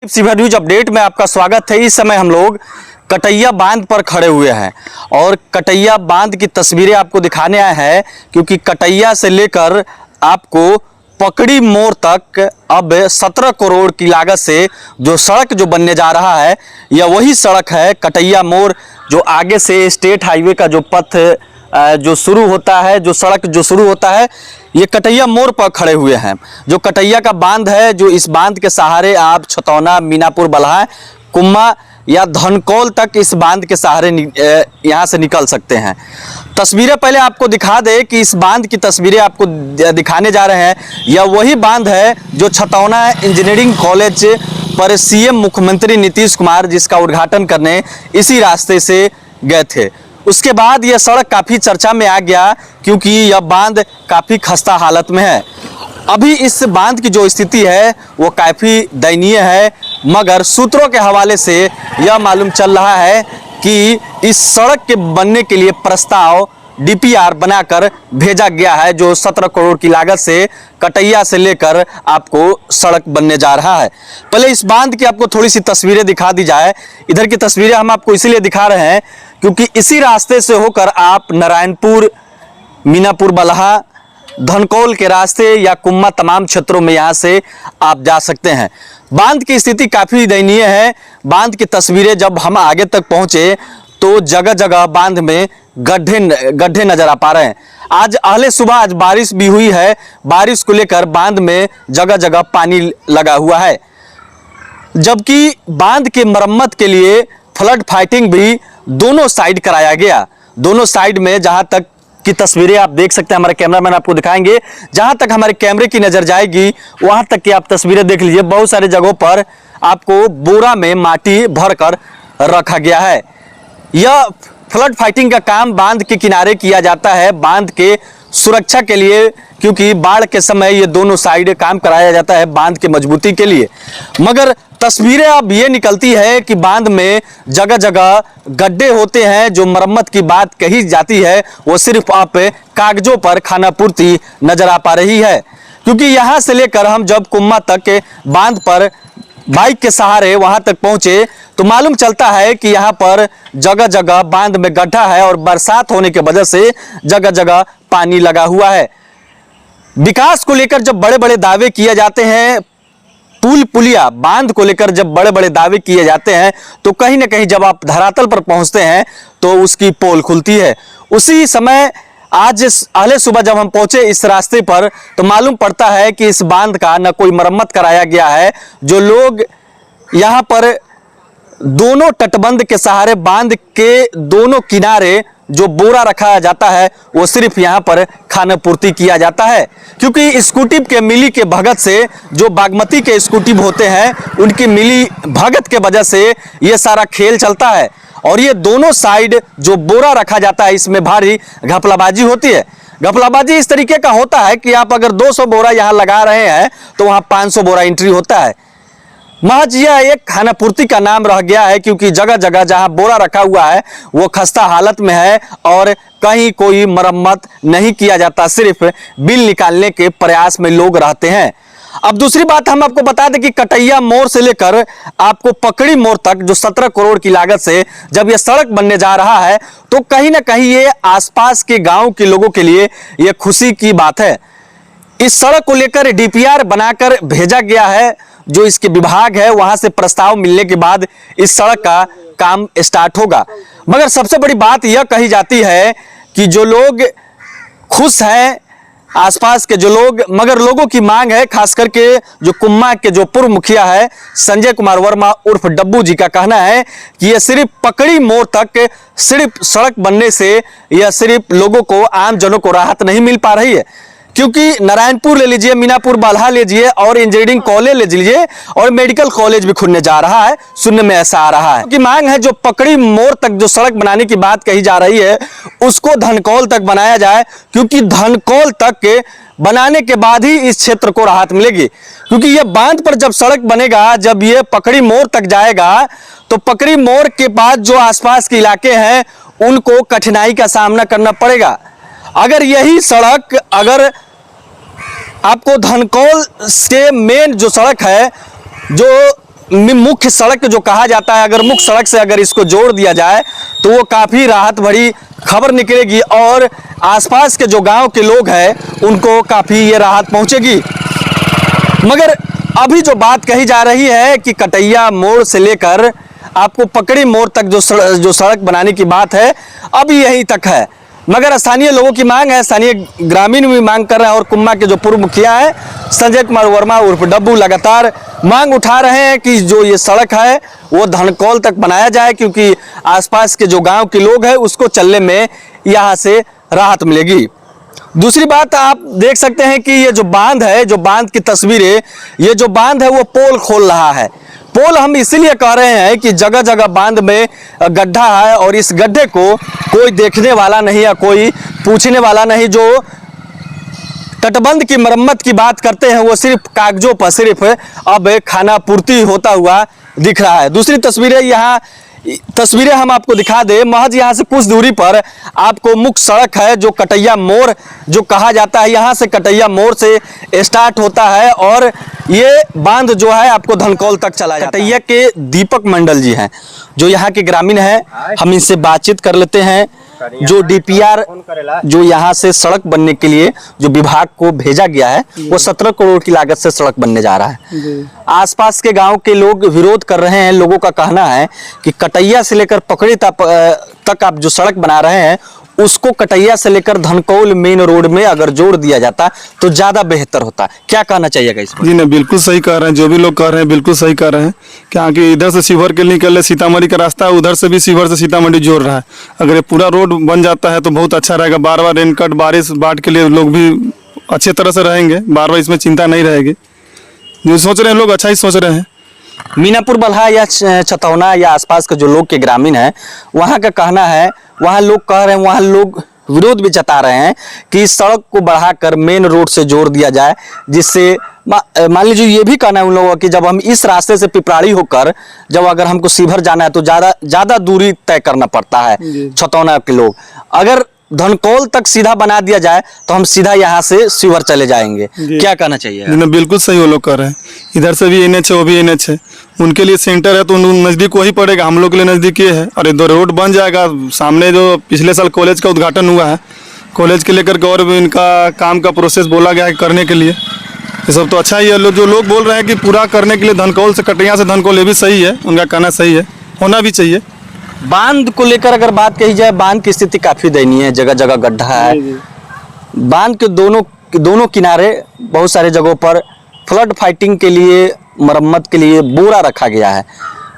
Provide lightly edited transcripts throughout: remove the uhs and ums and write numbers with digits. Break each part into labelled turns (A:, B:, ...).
A: सीधा news update में आपका स्वागत है। इस समय हम लोग कटैया बांध पर खड़े हुए हैं और कटैया बांध की तस्वीरें आपको दिखाने आए हैं, क्योंकि कटैया से लेकर आपको पकड़ी मोड़ तक अब 17 करोड़ की लागत से जो सड़क जो बनने जा रहा है, यह वही सड़क है कटैया मोड़, जो आगे से स्टेट हाईवे का जो पथ जो शुरू होता है, जो सड़क जो शुरू होता है, ये कटैया मोड़ पर खड़े हुए हैं। जो कटैया का बांध है, जो इस बांध के सहारे आप छतौना, मीनापुर, बलहा, कुम्मा या धनकौल तक इस बांध के सहारे यहाँ से निकल सकते हैं। तस्वीरें पहले आपको दिखा दे कि इस बांध की तस्वीरें आपको दिखाने जा रहे हैं। यह वही बांध है जो छतौना इंजीनियरिंग कॉलेज पर सीएम मुख्यमंत्री नीतीश कुमार जिसका उद्घाटन करने इसी रास्ते से गए थे। उसके बाद यह सड़क काफ़ी चर्चा में आ गया, क्योंकि यह बांध काफ़ी खस्ता हालत में है। अभी इस बांध की जो स्थिति है वो काफ़ी दयनीय है, मगर सूत्रों के हवाले से यह मालूम चल रहा है कि इस सड़क के बनने के लिए प्रस्ताव डीपीआर बनाकर भेजा गया है, जो 17 करोड़ की लागत से कटैया से लेकर आपको सड़क बनने जा रहा है। पहले इस बांध की आपको थोड़ी सी तस्वीरें दिखा दी जाए। इधर की तस्वीरें हम आपको इसीलिए दिखा रहे हैं क्योंकि इसी रास्ते से होकर आप नारायणपुर, मीनापुर, बलहा, धनकौल के रास्ते या कुम्मा तमाम क्षेत्रों में यहाँ से आप जा सकते हैं। बांध की स्थिति काफ़ी दयनीय है। बांध की तस्वीरें जब हम आगे तक पहुँचे तो जगह जगह बांध में गड्ढे नजर आ पा रहे हैं। आज अहले सुबह आज बारिश भी हुई है। बारिश को लेकर बांध में जगह जगह पानी लगा हुआ है, जबकि बांध की मरम्मत के लिए फ्लड फाइटिंग भी दोनों साइड कराया गया। दोनों साइड में जहां तक की तस्वीरें आप देख सकते हैं, हमारे कैमरामैन आपको दिखाएंगे, जहां तक हमारे कैमरे की नजर जाएगी वहां तक की आप तस्वीरें देख लीजिए। बहुत सारे जगहों पर आपको बोरा में माटी भरकर रखा गया है। यह फ्लड फाइटिंग का काम बांध के किनारे किया जाता है, बांध के सुरक्षा के लिए, क्योंकि बाढ़ के समय ये दोनों साइड काम कराया जाता है बांध के मजबूती के लिए। मगर तस्वीरें अब ये निकलती है कि बांध में जगह जगह गड्ढे होते हैं। जो मरम्मत की बात कही जाती है वो सिर्फ आप कागजों पर खानापूर्ति नजर आ पा रही है, क्योंकि यहाँ से लेकर हम जब कुम्मा तक बांध पर बाइक के सहारे वहां तक पहुंचे तो मालूम चलता है कि यहाँ पर जगह जगह बांध में गड्ढा है और बरसात होने की वजह से जगह जगह पानी लगा हुआ है। विकास को लेकर जब बड़े बड़े दावे किए जाते हैं, पुल पुलिया बांध को लेकर जब बड़े बड़े दावे किए जाते हैं, तो कहीं ना कहीं जब आप धरातल पर पहुंचते हैं तो उसकी पोल खुलती है। उसी समय आज अहले सुबह जब हम पहुंचे इस रास्ते पर तो मालूम पड़ता है कि इस बांध का न कोई मरम्मत कराया गया है। जो लोग यहाँ पर दोनों तटबंध के सहारे बांध के दोनों किनारे जो बोरा रखा जाता है वो सिर्फ यहाँ पर खानापूर्ति किया जाता है, क्योंकि स्कूटी के मिली के भगत से जो बागमती के स्कूटी होते हैं उनकी मिली भगत के वजह से ये सारा खेल चलता है। और ये दोनों साइड जो बोरा रखा जाता है इसमें भारी घपलाबाजी होती है। घपलाबाजी इस तरीके का होता है कि आप अगर 200 बोरा यहाँ लगा रहे हैं तो वहाँ 500 बोरा एंट्री होता है। महज यह एक खानापूर्ति का नाम रह गया है, क्योंकि जगह जगह जहां बोरा रखा हुआ है वो खस्ता हालत में है और कहीं कोई मरम्मत नहीं किया जाता, सिर्फ बिल निकालने के प्रयास में लोग रहते हैं। अब दूसरी बात हम आपको बता दें कि कटैया मोड़ से लेकर आपको पकड़ी मोड़ तक जो 17 करोड़ की लागत से जब यह सड़क बनने जा रहा है तो कहीं ना कहीं ये आसपास के गाँव के लोगों के लिए ये खुशी की बात है। इस सड़क को लेकर डीपीआर बनाकर भेजा गया है। जो इसके विभाग है वहां से प्रस्ताव मिलने के बाद इस सड़क का काम स्टार्ट होगा। मगर सबसे बड़ी बात यह कही जाती है कि जो लोग खुश हैं आसपास के जो लोग, मगर लोगों की मांग है, खास करके जो कुम्मा के जो पूर्व मुखिया है संजय कुमार वर्मा उर्फ डब्बू जी का कहना है कि यह सिर्फ पकड़ी मोड़ तक सिर्फ सड़क बनने से यह सिर्फ लोगों को, आम जनों को राहत नहीं मिल पा रही है, क्योंकि नारायणपुर ले लीजिए, मीनापुर, बलहा ले लीजिए और इंजीनियरिंग कॉलेज ले लीजिए और मेडिकल कॉलेज भी खुलने जा रहा है। सुनने में ऐसा आ रहा है कि मांग है जो पकड़ी मोड़ तक जो सड़क बनाने की बात कही जा रही है उसको धनकौल तक बनाया जाए, क्योंकि धनकौल तक बनाने के बाद ही इस क्षेत्र को राहत मिलेगी। क्योंकि ये बांध पर जब सड़क बनेगा, जब ये पकड़ी मोड़ तक जाएगा तो पकड़ी मोड़ के बाद जो आसपास के इलाके हैं उनको कठिनाई का सामना करना पड़ेगा। अगर यही सड़क अगर आपको धनकौल से मेन जो सड़क है जो मुख्य सड़क जो कहा जाता है, अगर मुख्य सड़क से अगर इसको जोड़ दिया जाए तो वो काफ़ी राहत भरी खबर निकलेगी और आसपास के जो गांव के लोग हैं उनको काफ़ी ये राहत पहुंचेगी। मगर अभी जो बात कही जा रही है कि कटैया मोड़ से लेकर आपको पकड़ी मोड़ तक जो सड़क बनाने की बात है, अभी यहीं तक है। मगर स्थानीय लोगों की मांग है, स्थानीय ग्रामीण भी मांग कर रहे हैं और कुम्मा के जो पूर्व मुखिया है संजय कुमार वर्मा उर्फ डब्बू लगातार मांग उठा रहे हैं कि जो ये सड़क है वो धनकौल तक बनाया जाए, क्योंकि आसपास के जो गांव के लोग हैं उसको चलने में यहाँ से राहत मिलेगी। दूसरी बात आप देख सकते हैं कि ये जो बांध है, जो बांध की तस्वीरें, ये जो बांध है वो पोल खोल रहा है। पोल हम इसीलिए कह रहे हैं कि जगह जगह बांध में गड्ढा है और इस गड्ढे को कोई देखने वाला नहीं है, कोई पूछने वाला नहीं। जो तटबंध की मरम्मत की बात करते हैं वो सिर्फ कागजों पर सिर्फ अब खाना पूर्ति होता हुआ दिख रहा है। दूसरी तस्वीरें हम आपको दिखा दें, महज यहाँ से कुछ दूरी पर आपको मुख्य सड़क है जो कटैया मोड़ जो कहा जाता है, यहाँ से कटैया मोड़ से स्टार्ट होता है और ये बांध जो है आपको धनकौल तक चला जाता है। कटैया के दीपक मंडल जी हैं जो यहाँ के ग्रामीण हैं, हम इनसे बातचीत कर लेते हैं। जो डीपीआर जो यहाँ से सड़क बनने के लिए जो विभाग को भेजा गया है वो 17 करोड़ की लागत से सड़क बनने जा रहा है। आसपास के गांव के लोग विरोध कर रहे हैं। लोगों का कहना है कि कटैया से लेकर पकड़ी तक आप जो सड़क बना रहे हैं उसको कटैया से लेकर धनकौल मेन रोड में अगर जोड़ दिया जाता तो ज्यादा बेहतर होता। क्या कहना चाहिएगा इस पर?
B: जी नहीं, बिल्कुल सही कह रहे हैं। जो भी लोग कह रहे हैं बिल्कुल सही कह रहे हैं, क्योंकि इधर से शिवहर के लिए निकल सीतामढ़ी का रास्ता है, उधर से भी शिवहर से सीतामढ़ी जोड़ रहा है। अगर ये पूरा रोड बन जाता है तो बहुत अच्छा रहेगा। बार बार रेनकट बारिश बाढ़ के लिए लोग भी अच्छे तरह से रहेंगे, बार बार इसमें चिंता नहीं रहेगी। जो सोच रहे हैं लोग अच्छा ही सोच रहे हैं।
A: मीनापुर बल्हा या छतौना या आसपास के जो लोग के ग्रामीण हैं वहाँ का कहना है, वहाँ लोग कह रहे हैं, वहाँ लोग विरोध भी जता रहे हैं कि इस सड़क को बढ़ाकर मेन रोड से जोड़ दिया जाए, जिससे मान लीजिए ये भी कहना है उन लोगों की जब हम इस रास्ते से पिपराड़ी होकर जब अगर हमको शिवहर जाना है तो ज़्यादा दूरी तय करना पड़ता है। छतौना के लोग अगर धनकौल तक सीधा बना दिया जाए तो हम सीधा यहाँ से शिवहर चले जाएंगे। क्या कहना चाहिए?
B: बिल्कुल सही वो लोग कर रहे हैं। इधर से भी NH है, वो भी NH है, उनके लिए सेंटर है तो नज़दीक वही पड़ेगा। हम लोग के लिए नज़दीक ये है और इधर रोड बन जाएगा। सामने जो पिछले साल कॉलेज का उद्घाटन हुआ है, कॉलेज के लेकर के और भी इनका काम का प्रोसेस बोला गया है करने के लिए। ये सब तो अच्छा ही है। जो लोग बोल रहे हैं कि पूरा करने के लिए धनकौल से कटैया से धनकौल, ये भी सही है, उनका कहना सही है, होना भी चाहिए।
A: बांध को लेकर अगर बात कही जाए, बांध की स्थिति काफी दयनीय है, जगह जगह गड्ढा है। बांध के दोनों किनारे बहुत सारे जगहों पर फ्लड फाइटिंग के लिए मरम्मत के लिए बोरा रखा गया है,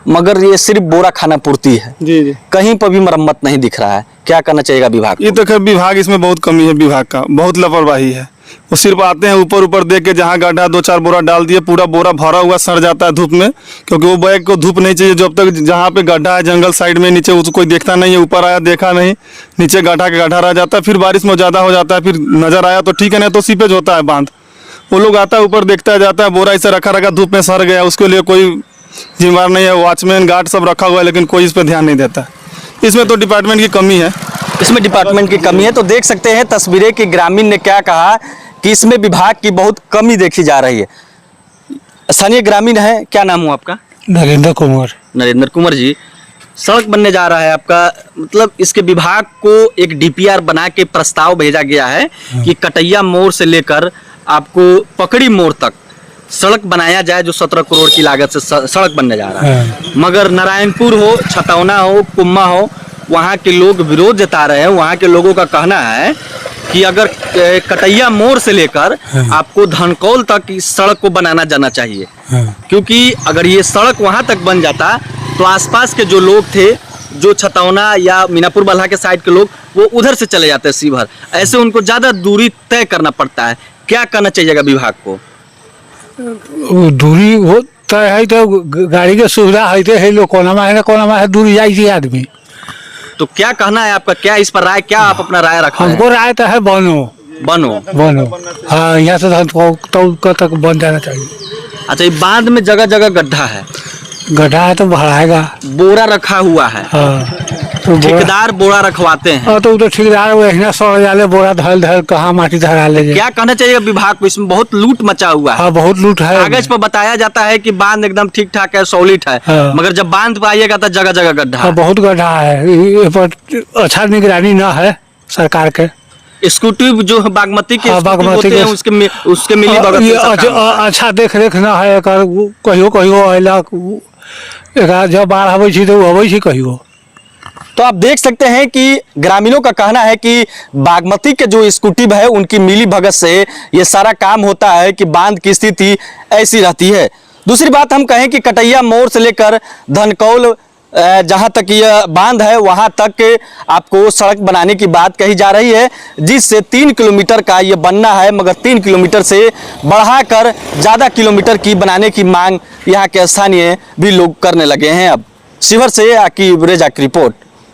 A: मगर ये सिर्फ बोरा खाना पूर्ति है। जी। कहीं पर भी मरम्मत नहीं दिख रहा है। क्या करना चाहिएगा विभाग?
B: ये तो खैर विभाग इसमें बहुत कमी है, विभाग का बहुत लापरवाही है। वो सिर्फ आते हैं ऊपर देख के, जहाँ गड्ढा 2-4 बोरा डाल दिए, पूरा बोरा भरा हुआ सड़ जाता है धूप में, क्योंकि वो बैग को धूप नहीं चाहिए। जब तक जहाँ पे गड्ढा है जंगल साइड में नीचे उसको कोई देखता नहीं है, ऊपर आया देखा नहीं, नीचे गड्ढा के गड्ढा रह जाता है। फिर बारिश में ज़्यादा हो जाता है, फिर नज़र आया तो ठीक है, नहीं तो सीपेज होता है बांध। वो लोग आता है ऊपर देखता जाता है, बोरा इसे रखा धूप में सड़ गया, उसके लिए कोई जिम्मेदार नहीं है। वॉचमैन गार्ड सब रखा हुआ है, लेकिन कोई इस पर ध्यान नहीं देता। इसमें तो डिपार्टमेंट की कमी है,
A: इसमें डिपार्टमेंट की कमी है। तो देख सकते हैं तस्वीरें कि ग्रामीण ने क्या कहा कि इसमें विभाग की बहुत कमी देखी जा रही है। स्थानीय ग्रामीण है, क्या नाम हुआ आपका?
C: नरेंद्र कुमार।
A: नरेंद्र कुमार जी, सड़क बनने जा रहा है आपका, मतलब इसके विभाग को एक डीपीआर बना के प्रस्ताव भेजा गया है कि कटैया मोड़ से लेकर आपको पकड़ी मोड़ तक सड़क बनाया जाए, जो 17 करोड़ की लागत से सड़क बनने जा रहा है। मगर नारायणपुर हो, छतौना हो, कुम्मा हो, वहाँ के लोग विरोध जता रहे हैं। वहाँ के लोगों का कहना है कि अगर कटैया मोड़ से लेकर आपको धनकौल तक इस सड़क को बनाना जाना चाहिए, क्योंकि अगर ये सड़क वहाँ तक बन जाता तो आसपास के जो लोग थे, जो छतौना या मीनापुर बल्हा के साइड के लोग, वो उधर से चले जाते हैं शिवहर। ऐसे उनको ज़्यादा दूरी तय करना पड़ता है। क्या करना चाहिएगा विभाग को?
C: दूरी वो तय है तो गाड़ी के सुविधा है लोग कोना में है दूरी जाए आदमी।
A: तो क्या कहना है आपका? क्या इस पर राय, क्या आप अपना राय रखा?
C: हमको राय तो है बनो। हाँ, यहाँ से तक बन जाना चाहिए।
A: अच्छा, ये बांध में जगह जगह गड्ढा है
C: तो बढ़ाएगा।
A: बोरा रखा हुआ है।
C: हाँ। तो बोरा
A: ठेकेदार बोरा रखवाते हैं।
C: तो उधर ठेकेदार वही सड़ जाले बोरा धल धल कहाँ माटी धरा ले जाए।
A: क्या कहना चाहिए विभाग को, इसमें बहुत लूट मचा हुआ है।
C: हाँ बहुत लूट है।
A: कागज पर बताया जाता है कि बांध एकदम ठीक ठाक है, सॉलिड है,
C: हाँ।
A: मगर जब बांध पे आइएगा तो जगह जगह गड्ढा
C: हाँ
A: है।
C: बहुत गड्ढा है, ये पर अच्छा निगरानी न है सरकार के।
A: स्कूटी जो बागमती के
C: हाँ,
A: स्कूटी
C: बागमती
A: होते
C: के
A: हैं उसके मिली भगत
C: ये
A: से सब काम होता है।
C: अच्छा देख रेख न है एकर, कहियो कहियो अयलक एकरा जब बाढ़ आबै छै तो अबै छै कहियो।
A: तो आप देख सकते हैं कि ग्रामीणों का कहना है कि बागमती के जो स्कूटी है उनकी मिली भगत से ये सारा काम होता है कि बांध की स्थिति ऐसी रहती है। दूसरी बात हम कहें कि कटैया मोड़ से लेकर धनकौल जहां तक यह बांध है वहां तक आपको सड़क बनाने की बात कही जा रही है, जिससे 3 किलोमीटर का ये बनना है, मगर 3 किलोमीटर से बढ़ाकर ज़्यादा किलोमीटर की बनाने की मांग यहाँ के स्थानीय भी लोग करने लगे हैं। अब शिवर से आकिब रेजा की रिपोर्ट।